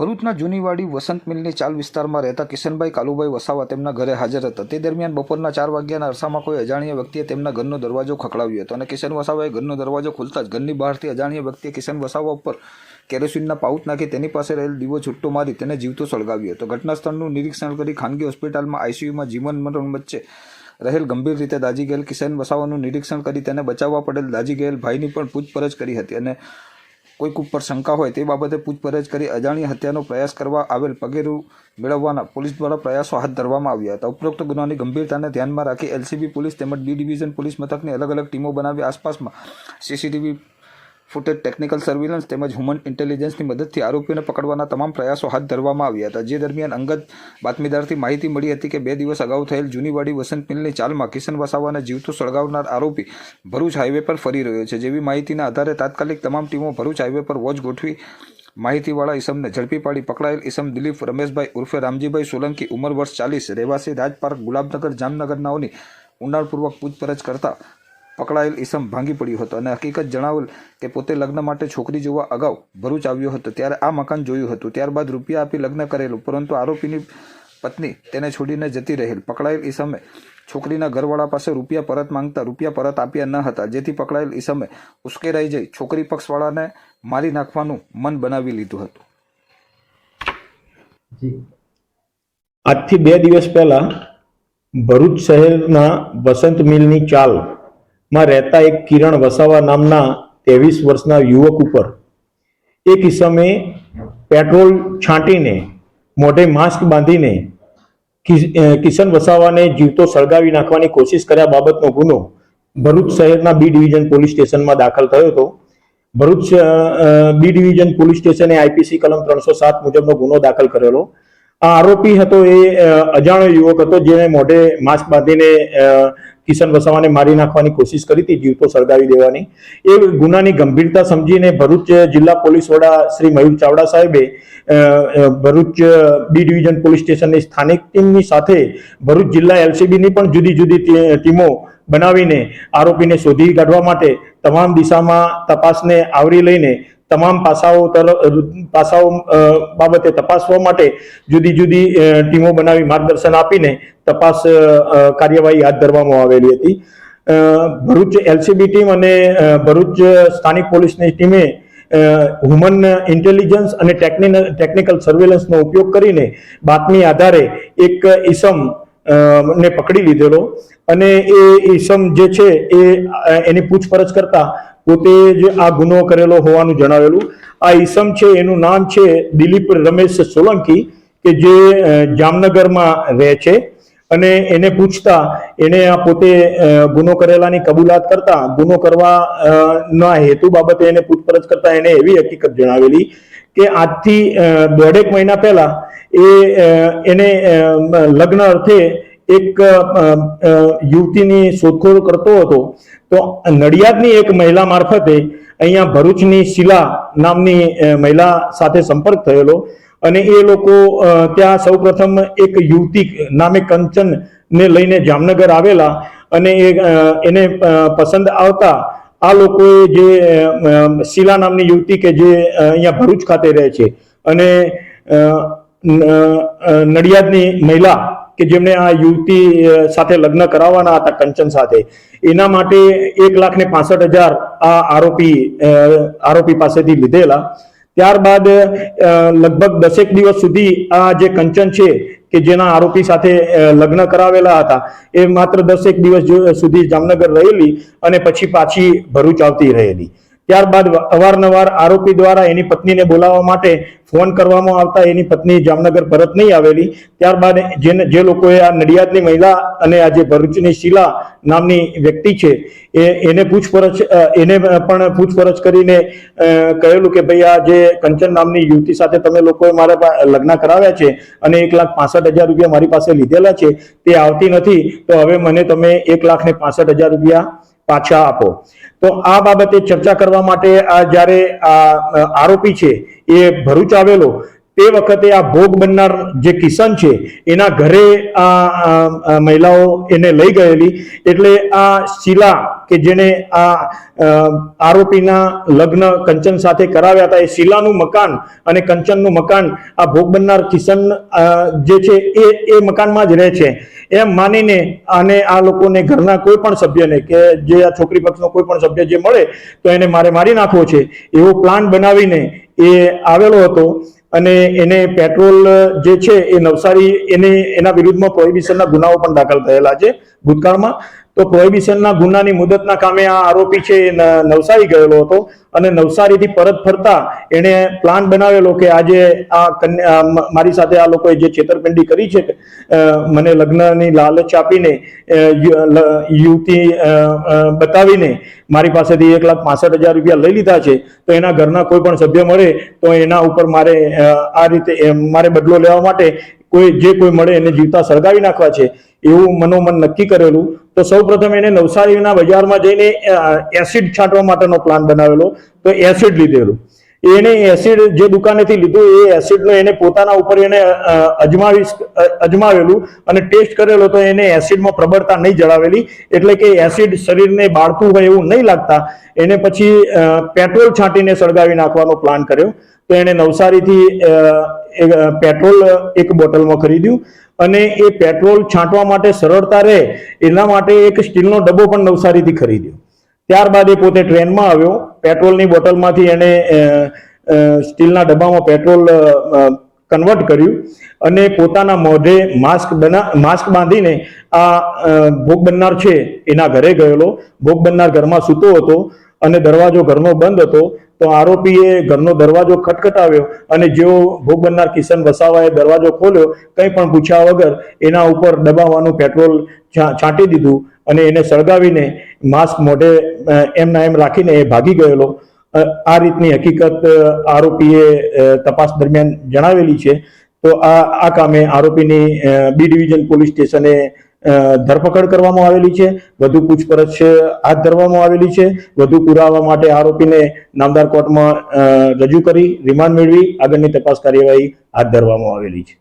ભરૂચના જૂનીવાડી વસંત મિલની ચાલ વિસ્તારમાં રહેતા કિશનભાઈ કાલુભાઈ વસાવા તેમના ઘરે હાજર હતા. તે દરમિયાન બપોરના 4 વાગ્યાના અરસામાં કોઈ અજાણ્યા વ્યક્તિએ તેમના ઘરનો દરવાજો ખખડાવ્યો હતો અને કિશન વસાવાએ ઘરનો દરવાજો ખોલતા જ ઘરની બહારથી અજાણ્યા વ્યક્તિએ કિશન વસાવા ઉપર કેરોસીનના પાઉચ નાખી તેની પાસે રહેલ દીવો છૂટો મારી તેને જીવતો સળગાવ્યો હતો. ઘટના સ્થળનું નિરીક્ષણ કરી ખાનગી હોસ્પિટલમાં આઈસીયુમાં જીવન મરણ વચ્ચે રહેલ ગંભીર રીતે દાઝી ગયેલ કિશન વસાવાનું નિરીક્ષણ કરી તેને બચાવવા પડેલ દાઝી ગયેલ ભાઈની પણ પૂછપરછ કરી હતી અને કોઈક ઉપર શંકા હોય તે બાબતે પૂછપરછ કરી અજાણી હત્યાનો પ્રયાસ કરવા આવેલ પગેરું મેળવવાના પોલીસ દ્વારા પ્રયાસો હાથ ધરવામાં આવ્યા હતા. ઉપરોક્ત ગુનાની ગંભીરતાને ધ્યાનમાં રાખી એલસીબી પોલીસ તેમજ ડી ડિવિઝન પોલીસ મથકની અલગ અલગ ટીમો બનાવી આસપાસમાં સીસીટીવી ફૂટેજ, ટેકનિકલ સર્વેલન્સ તેમજ હ્યુમન ઇન્ટેલિજન્સની મદદથી આરોપીઓને પકડવાના તમામ પ્રયાસો હાથ ધરવામાં આવ્યા હતા. જે દરમિયાન અંગત બાતમીદારથી માહિતી મળી હતી કે 2 દિવસ અગાઉ થયેલ જૂનીવાડી વસંત મિલની ચાલમાં કિશન વસાવાને જીવતો સળગાવનાર આરોપી ભરૂચ હાઈવે પર ફરી રહ્યો છે. જેવી માહિતીના આધારે તાત્કાલિક તમામ ટીમો ભરૂચ હાઈવે પર વોચ ગોઠવી માહિતીવાળા ઈસમને ઝડપી પાડી પકડાયેલ ઈસમ દિલીપ રમેશભાઈ ઉર્ફે રામજીભાઈ સોલંકી, ઉંમર વર્ષ 40, રહેવાસી રાજપાર્ક, ગુલાબનગર, જામનગરનાઓની ઊંડાણપૂર્વક પૂછપરછ કરતા પકડાયેલ ઈસમ ભાંગી પડ્યો હતો અને હકીકત જણાવેલ કે પોતે લગ્ન માટે છોકરી જોવા અગાઉ ભરૂચ આવ્યો હતો ત્યારે આ મકાન જોયું હતું. ત્યારબાદ રૂપિયા આપી લગ્ન કરેલું, પરંતુ આરોપીની પત્ની તેને છોડીને જતી રહેલ. પકડાયેલ ઈસમે છોકરીના ઘરવાળા પાસે રૂપિયા પરત માંગતા રૂપિયા પરત આપ્યા ન હતા, જેથી પકડાયેલ ઈસમે ઉશ્કેરાઈ જઈ છોકરી પક્ષવાળાને મારી નાખવાનું મન બનાવી લીધું હતું. આજથી 2 દિવસ પહેલા ભરૂચ શહેરના વસંત મિલની ચાલ માં રહેતા એક કિરણ વસાવા નામના 23 વર્ષના યુવક ઉપર એક ઈસમે પેટ્રોલ છાંટીને મોઢે માસ્ક બાંધીને કિશન વસાવાને જીવતો સળગાવી નાખવાની કોશિશ કર્યા બાબતનો ગુનો ભરૂચ શહેરના બી ડિવિઝન પોલીસ સ્ટેશનમાં દાખલ થયો હતો. ભરૂચ બી ડિવિઝન પોલીસ સ્ટેશને આઈપીસી કલમ 307 મુજબનો ગુનો દાખલ કરેલો. આ આરોપી હતો એ અજાણ્યો યુવક હતો જેને મોઢે માસ્ક બાંધીને કિશન વસાવાને મારી નાખવાની કોશિશ કરી હતી, જીવતો સળગાવી દેવાની. એ ગુનાની ગંભીરતા સમજીને ભરૂચ જિલ્લા પોલીસ વડા શ્રી મયુર ચાવડા સાહેબે ભરૂચ બી ડિવિઝન પોલીસ સ્ટેશનની સ્થાનિક ટીમની સાથે ભરૂચ જિલ્લા એલસીબીની પણ જુદી જુદી ટીમો બનાવીને આરોપીને શોધી કાઢવા માટે તમામ દિશામાં તપાસને આવરી લઈને તમામ પાસાઓ બાબતે તપાસવા માટે જુદી જુદી ટીમો બનાવી માર્ગદર્શન આપીને તપાસ કાર્યવાહી હાથ ધરવામાં આવેલી હતી. ભરૂચ એલસીબી ટીમ અને ભરૂચ સ્થાનિક પોલીસની ટીમે હ્યુમન ઇન્ટેલિજન્સ અને ટેકનિકલ સર્વેલન્સનો ઉપયોગ કરીને બાતમી આધારે એક ઈસમ ને પકડી લીધેલો અને એ ઈસમ જે છે એની પૂછપરછ કરતા પોતે જ આ ગુનો કરેલો હોવાનું જણાવેલું. આ ઈસમ છે એનું નામ છે દિલીપ રમેશ સોલંકી કે જે જામનગરમાં રહે છે અને એને પૂછતા એને આ પોતે ગુનો કરેલાની કબૂલાત કરતા ગુનો કરવાના હેતુ બાબતે એને પૂછપરછ કરતા એને એવી હકીકત જણાવેલી કે આજથી 1.5 મહિના પહેલા એને લગ્ન અર્થે એક યુવતીની શોધખોળ કરતો હતો. તો નડિયાદની એક મહિલા મારફતે અહીંયા ભરૂચની શીલા નામની મહિલા સાથે સંપર્ક થયેલો અને એ લોકો ત્યાં સૌપ્રથમ એક યુવતી નામે કંચન ને લઈને જામનગર આવેલા અને એને પસંદ આવતા આ લોકોએ જે શીલા નામની યુવતી કે જે અહીંયા ભરૂચ ખાતે રહે છે અને નડિયાદની મહિલા કે જેમને આ યુવતી સાથે લગ્ન કરાવવાના હતા કંચન સાથે, એના માટે 1,65,000 આ આરોપી પાસેથી લીધેલા. ત્યારબાદ લગભગ 10 દિવસ સુધી આ જે કંચન છે કે જેના આરોપી સાથે લગ્ન કરાવેલા હતા એ માત્ર 10 દિવસ સુધી જામનગર રહેલી અને પછી પાછી ભરૂચ આવતી રહેલી. ત્યારબાદ અવારનવાર આરોપી દ્વારા એની પત્નીને બોલાવવા માટે ફોન કરવામાં આવતા એની પત્ની જામનગર પરત નહીં આવેલી. ત્યારબાદ જે લોકોએ આ નડિયાદની મહિલા અને આ જે ભરૂચની શીલા નામની વ્યક્તિ છે એને પણ પૂછપરછ કરીને કહેલું કે ભાઈ આ જે કંચન નામની યુવતી સાથે તમે લોકોએ મારા લગ્ન કરાવ્યા છે અને 1,65,000 રૂપિયા મારી પાસે લીધેલા છે, તે આવતી નથી, તો હવે મને તમે 1,65,000 રૂપિયા પાછા આપો. તો આ બાબતે ચર્ચા કરવા માટે આ જ્યારે આરોપી છે એ ભરૂચ આવેલો તે વખતે આ ભોગ બનનાર જે કિશન છે એના ઘરે આ મહિલાઓ એને લઈ ગયેલી. એટલે આ શીલા કે જેને આ આરોપીના લગ્ન કંચન સાથે કરાવ્યા હતા, એ શીલાનું મકાન અને કંચનનું મકાન આ ભોગ બનનાર કિશન જે છે એ મકાનમાં જ રહે છે એમ માનીને અને આ લોકોને ઘરના કોઈ પણ સભ્યને કે જે આ છોકરી પક્ષનો કોઈ પણ સભ્ય જે મળે તો એને મારી નાખવો છે એવો પ્લાન બનાવીને એ આવેલો હતો. અને એને પેટ્રોલ જે છે એ નવસારી એના વિરુદ્ધમાં પ્રોહિબિશનના ગુનાઓ પણ દાખલ થયેલા છે ભૂતકાળમાં. તો પ્રોહિબિશનના ગુનાની મુદતના કામે આ આરોપી છે એ નવસારી ગયેલો હતો અને નવસારીથી પરત ફરતા એને પ્લાન બનાવેલો કે આજે આ મારી સાથે આ લોકોએ જે છેતરપિંડી કરી છે, મને લગ્નની લાલચ આપીને યુવતી બતાવીને મારી પાસેથી 1,65,000 રૂપિયા લઈ લીધા છે, તો એના ઘરના કોઈ પણ સભ્ય મળે તો એના ઉપર મારે આ રીતે મારે બદલો લેવા માટે કોઈ મળે એને જીવતા સળગાવી નાખવા છે એવું મનોમન નક્કી કરેલું. તો સૌપ્રથમ એને નવસારીના બજારમાં જઈને એસિડ છાંટવા માટેનો પ્લાન બનાવેલો. તો એસિડ લીધેલું. એને એસિડ જે દુકાનેથી લીધું એ એસિડનો એને પોતાના ઉપર એને અજમાવેલું અને ટેસ્ટ કરેલો. તો એને એસિડમાં પ્રબળતા નહીં જણાવેલી, એટલે કે એસિડ શરીરને બાળતું હોય એવું નહીં લાગતા. એને પછી પેટ્રોલ છાંટીને સળગાવી નાખવાનો પ્લાન કર્યો. તો એને નવસારીથી પેટ્રોલ એક બોટલમાં ખરીદ્યું અને એ પેટ્રોલ છાંટવા માટે સરળતા રહે એના માટે એક સ્ટીલનો ડબ્બો પણ નવસારીથી ખરીદ્યો. ત્યારબાદ એ પોતે ટ્રેનમાં આવ્યો. પેટ્રોલની બોટલમાંથી એને સ્ટીલના ડબ્બામાં પેટ્રોલ કન્વર્ટ કર્યું અને પોતાના મોઢે માસ્ક બાંધીને આ ભોગ બનનાર છે એના ઘરે ગયેલો. ભોગ બનનાર ઘરમાં સૂતો હતો અને દરવાજો ઘરનો બંધ હતો. તો આરોપીએ ઘરનો દરવાજો ખટખટાવ્યો અને જેવો ભોગ બનનાર કિશન વસાવાએ દરવાજો ખોલ્યો, કંઈ પણ પૂછ્યા વગર એના ઉપર દબાવવાનું પેટ્રોલ છાંટી દીધું અને એને સળગાવીને માસ્ક મોઢે એમના એમ રાખીને એ ભાગી ગયેલો. આ રીતની હકીકત આરોપીએ તપાસ દરમિયાન જણાવેલી છે. તો આ કામે આરોપીની બી ડિવિઝન પોલીસ સ્ટેશને ધરપકડ કરવામાં આવેલી છે. વધુ પૂછપરછ હાથ ધરવામાં આવેલી છે. વધુ પુરાવા માટે આરોપીને નામદાર કોર્ટમાં રજૂ કરી રિમાન્ડ મેળવી આગળની તપાસ કાર્યવાહી હાથ ધરવામાં આવેલી છે.